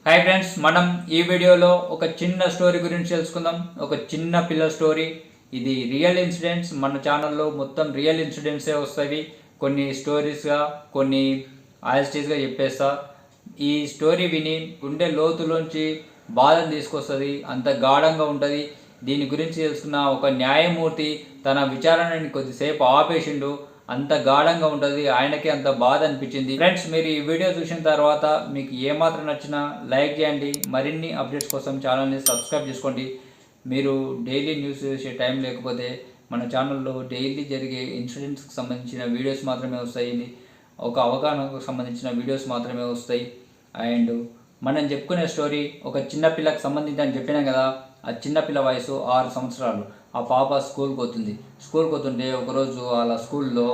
Hi friends, మనం ఈ వీడియోలో ఒక చిన్న స్టోరీ గురించి తెలుసుకుందాం. ఒక చిన్న పిల్ల స్టోరీ. ఇది రియల్ ఇన్సిడెంట్స్. మన ఛానల్లో మొత్తం రియల్ ఇన్సిడెంట్సే వస్తాయి. కొన్ని స్టోరీస్గా, కొన్ని ఆల్స్టీస్గా చెప్పేస్తా. ఈ స్టోరీ విని గుండె లోతులోంచి బాధను తీసుకొస్తుంది. అంత గాఢంగా ఉంటుంది. దీని గురించి తెలుసుకున్న ఒక న్యాయమూర్తి తన విచారణని కొద్దిసేపు ఆపేసిండు. అంత గాఢంగా ఉంటుంది. ఆయనకి అంత బాధ అనిపించింది. ఫ్రెండ్స్, మీరు ఈ వీడియో చూసిన తర్వాత మీకు ఏమాత్రం నచ్చినా లైక్ చేయండి. మరిన్ని అప్డేట్స్ కోసం ఛానల్ని సబ్స్క్రైబ్ చేసుకోండి. మీరు డైలీ న్యూస్ చూసే టైం లేకపోతే మన ఛానల్లో డైలీ జరిగే ఇన్సిడెంట్స్కి సంబంధించిన వీడియోస్ మాత్రమే వస్తాయి. ఒక అవగాహనకు సంబంధించిన వీడియోస్ మాత్రమే వస్తాయి. అండ్ మనం చెప్పుకునే స్టోరీ ఒక చిన్న పిల్లకి సంబంధించి అని చెప్పినాం కదా. ఆ చిన్నపిల్ల వయసు 6 సంవత్సరాలు. ఆ పాప స్కూల్కి పోతుంటే ఒకరోజు వాళ్ళ స్కూల్లో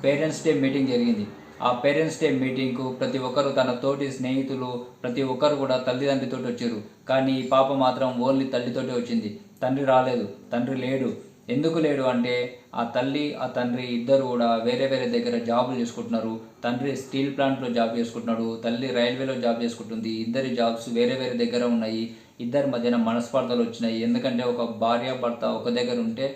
పేరెంట్స్ డే మీటింగ్ జరిగింది. ఆ పేరెంట్స్ డే మీటింగ్కు ప్రతి ఒక్కరు, తన తోటి స్నేహితులు ప్రతి ఒక్కరు కూడా తల్లిదండ్రితో వచ్చారు. కానీ ఈ పాప మాత్రం ఓన్లీ తల్లితోటి వచ్చింది. తండ్రి రాలేదు. తండ్రి లేడు. ఎందుకు లేడు అంటే ఆ తల్లి ఆ తండ్రి ఇద్దరు కూడా వేరే వేరే దగ్గర జాబులు చేసుకుంటున్నారు. తండ్రి స్టీల్ ప్లాంట్లో జాబ్ చేసుకుంటున్నాడు. తల్లి రైల్వేలో జాబ్ చేసుకుంటుంది. ఇద్దరి జాబ్స్ వేరే వేరే దగ్గర ఉన్నాయి. ఇద్దరి మధ్యన మనస్పర్ధలు వచ్చినాయి. ఎందుకంటే ఒక భార్య భర్త ఒక దగ్గర ఉంటే,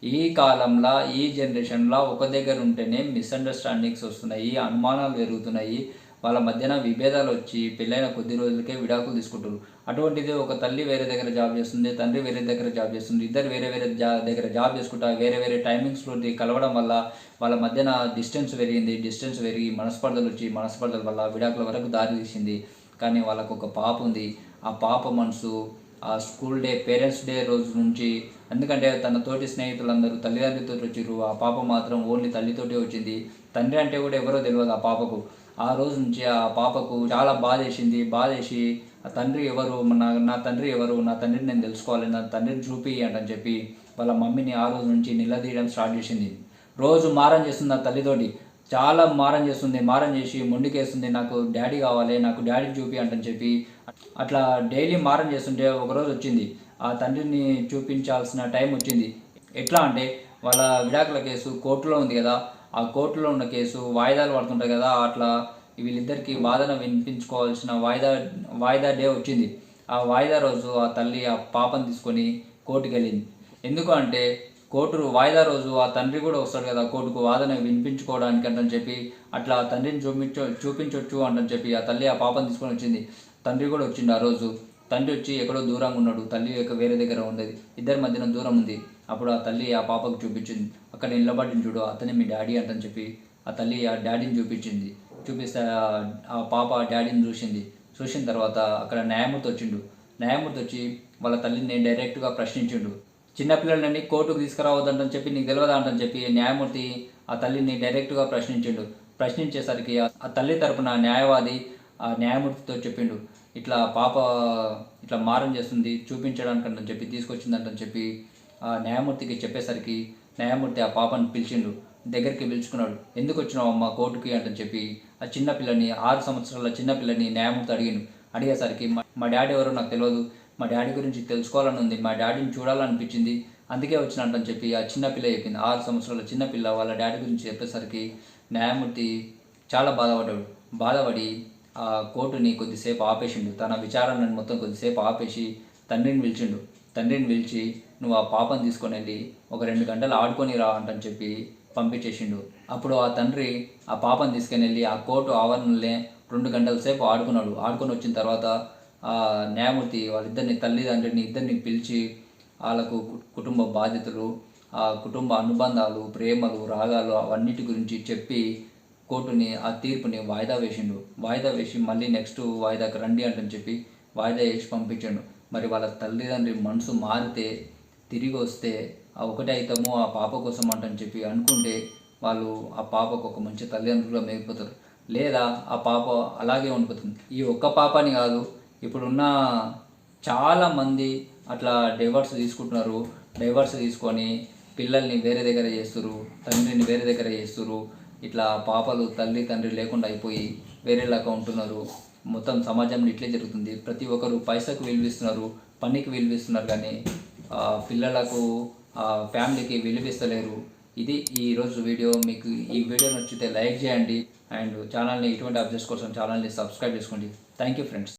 ఈ కాలంలో ఈ జనరేషన్లో ఒక దగ్గర ఉంటేనే మిస్అండర్స్టాండింగ్స్ వస్తున్నాయి, అనుమానాలు పెరుగుతున్నాయి. వాళ్ళ మధ్యన విభేదాలు వచ్చి పెళ్ళైన కొద్ది రోజులకే విడాకులు తీసుకుంటారు. అటువంటిది ఒక తల్లి వేరే దగ్గర జాబ్ చేస్తుంది, తండ్రి వేరే దగ్గర జాబ్ చేస్తుంది. ఇద్దరు వేరే వేరే దగ్గర జాబ్ చేసుకుంటా వేరే వేరే టైమింగ్స్లో కలవడం వల్ల వాళ్ళ మధ్యన డిస్టెన్స్ పెరిగి మనస్పర్ధల వల్ల విడాకుల వరకు దారి తీసింది. కానీ వాళ్ళకు ఒక పాప ఉంది. ఆ పాప మనసు ఆ స్కూల్ డే, పేరెంట్స్ డే రోజు నుంచి, ఎందుకంటే తన తోటి స్నేహితులందరూ తల్లిదండ్రులతో వచ్చారు. ఆ పాప మాత్రం ఓన్లీ తల్లితోటే వచ్చింది. తండ్రి అంటే కూడా ఎవరో తెలియదు ఆ పాపకు. ఆ రోజు నుంచి ఆ పాపకు చాలా బాధేసి ఆ తండ్రి ఎవరు, నా తండ్రి ఎవరు, నా తండ్రిని నేను తెలుసుకోవాలి, నా తండ్రిని చూపి అంటని చెప్పి వాళ్ళ మమ్మీని ఆ రోజు నుంచి నిలదీయడం స్టార్ట్ చేసింది. రోజు మారం చేస్తుంది ఆ తల్లితోటి. చాలా మారం చేసి మొండికేస్తుంది. నాకు డాడీ కావాలి, నాకు డాడీ చూపి అంటని చెప్పి అట్లా డైలీ మారం చేస్తుంటే ఒకరోజు వచ్చింది. ఆ తండ్రిని చూపించాల్సిన టైం వచ్చింది. ఎట్లా అంటే వాళ్ళ విడాకుల కేసు కోర్టులో ఉంది కదా. ఆ కోర్టులో ఉన్న కేసు వాయిదాలు పడుతుంటాయి కదా. అట్లా వీళ్ళిద్దరికి వాదన వినిపించుకోవాల్సిన వాయిదా డే వచ్చింది. ఆ వాయిదా రోజు ఆ తల్లి ఆ పాపను తీసుకొని కోర్టుకు వెళ్ళింది. ఎందుకు అంటే కోర్టు వాయిదా రోజు ఆ తండ్రి కూడా వస్తాడు కదా కోర్టుకు వాదన వినిపించుకోవడానికి అంటని చెప్పి, అట్లా తండ్రిని చూపించవచ్చు అంటని చెప్పి ఆ తల్లి ఆ పాపను తీసుకొని వచ్చింది. తండ్రి కూడా వచ్చిండు ఆ రోజు. తండ్రి వచ్చి ఎక్కడో దూరంగా ఉన్నాడు. తల్లి వేరే దగ్గర ఉండేది. ఇద్దరి మధ్యన దూరం ఉంది. అప్పుడు ఆ తల్లి ఆ పాపకు చూపించింది. అక్కడ నిలబడిన చూడు, అతనే మీ డాడీ అంటని చెప్పి ఆ తల్లి ఆ డాడీని చూపిస్తే ఆ పాప డాడీని చూసిన తర్వాత అక్కడ న్యాయమూర్తి వచ్చి వాళ్ళ తల్లిని డైరెక్ట్గా ప్రశ్నించిండు. చిన్నపిల్లలని కోర్టుకు తీసుకురావద్దంటని చెప్పి, నీకు తెలియదా అంటని చెప్పి న్యాయమూర్తి ఆ తల్లిని డైరెక్ట్గా ప్రశ్నించేసరికి ఆ తల్లి తరపున న్యాయవాది ఆ న్యాయమూర్తితో చెప్పిండు, ఇట్లా పాప ఇట్లా మారం చేస్తుంది, చూపించడానికంటని చెప్పి తీసుకొచ్చిందంటని చెప్పి ఆ న్యాయమూర్తికి చెప్పేసరికి న్యాయమూర్తి ఆ పాపను దగ్గరికి పిలుచుకున్నాడు. ఎందుకు వచ్చినావు అమ్మ కోర్టుకి అంటని చెప్పి ఆ చిన్నపిల్లని, 6 సంవత్సరాల చిన్నపిల్లని న్యాయమూర్తి అడిగేసరికి మా డాడీ ఎవరో నాకు తెలియదు, మా డాడీ గురించి తెలుసుకోవాలని ఉంది, మా డాడీని చూడాలనిపించింది, అందుకే వచ్చినట్టని చెప్పి ఆ చిన్నపిల్ల చెప్పింది. 6 సంవత్సరాల చిన్నపిల్ల వాళ్ళ డాడీ గురించి చెప్పేసరికి న్యాయమూర్తి చాలా బాధపడి ఆ కోర్టుని కొద్దిసేపు ఆపేసిండు. తన విచారణను మొత్తం కొద్దిసేపు ఆపేసి తండ్రిని పిలిచి నువ్వు ఆ పాపను తీసుకొని వెళ్ళి ఒక 2 గంటలు ఆడుకొని రా అంటని చెప్పి పంపించేసిండు. అప్పుడు ఆ తండ్రి ఆ పాపను తీసుకొని వెళ్ళి ఆ కోర్టు ఆవరణలే 2 గంటల సేపు ఆడుకొని వచ్చిన తర్వాత ఆ న్యాయమూర్తి తల్లిదండ్రిని ఇద్దరిని పిలిచి వాళ్ళకు కుటుంబ బాధ్యతలు, ఆ కుటుంబ అనుబంధాలు, ప్రేమలు, రాగాలు అవన్నిటి గురించి చెప్పి కోర్టుని ఆ తీర్పుని వాయిదా వేసి మళ్ళీ నెక్స్ట్ వాయిదాకి రండి అంటని చెప్పి వాయిదా వేసి పంపించాడు. మరి వాళ్ళ తల్లిదండ్రి మనసు మారితే తిరిగి వస్తే ఆ ఒకటే అవుతాము ఆ పాప కోసం అంటని చెప్పి అనుకుంటే వాళ్ళు ఆ పాపకు ఒక మంచి తల్లిదండ్రులుగా మేగిపోతారు. లేదా ఆ పాప అలాగే ఉండిపోతుంది. ఈ ఒక్క పాపని కాదు, ఇప్పుడున్న చాలామంది అట్లా డైవర్స్ తీసుకొని పిల్లల్ని వేరే దగ్గర చేస్తున్నారు, తండ్రిని వేరే దగ్గర చేస్తున్నారు. ఇట్లా పాపలు తల్లి తండ్రి లేకుండా అయిపోయి వేరేలాగా ఉంటున్నారు. మొత్తం సమాజంలో ఇట్లే జరుగుతుంది. ప్రతి ఒక్కరు పైసకు విలువిస్తున్నారు, పనికి విలువిస్తున్నారు, కానీ పిల్లలకు ఫ్యామిలీకి విలువిస్తలేరు. ఇది ఈరోజు వీడియో. మీకు ఈ వీడియో నచ్చితే లైక్ చేయండి. అండ్ ఛానల్ని ఇటువంటి అప్డేట్స్ కోసం ఛానల్ని సబ్స్క్రైబ్ చేసుకోండి. Thank you friends.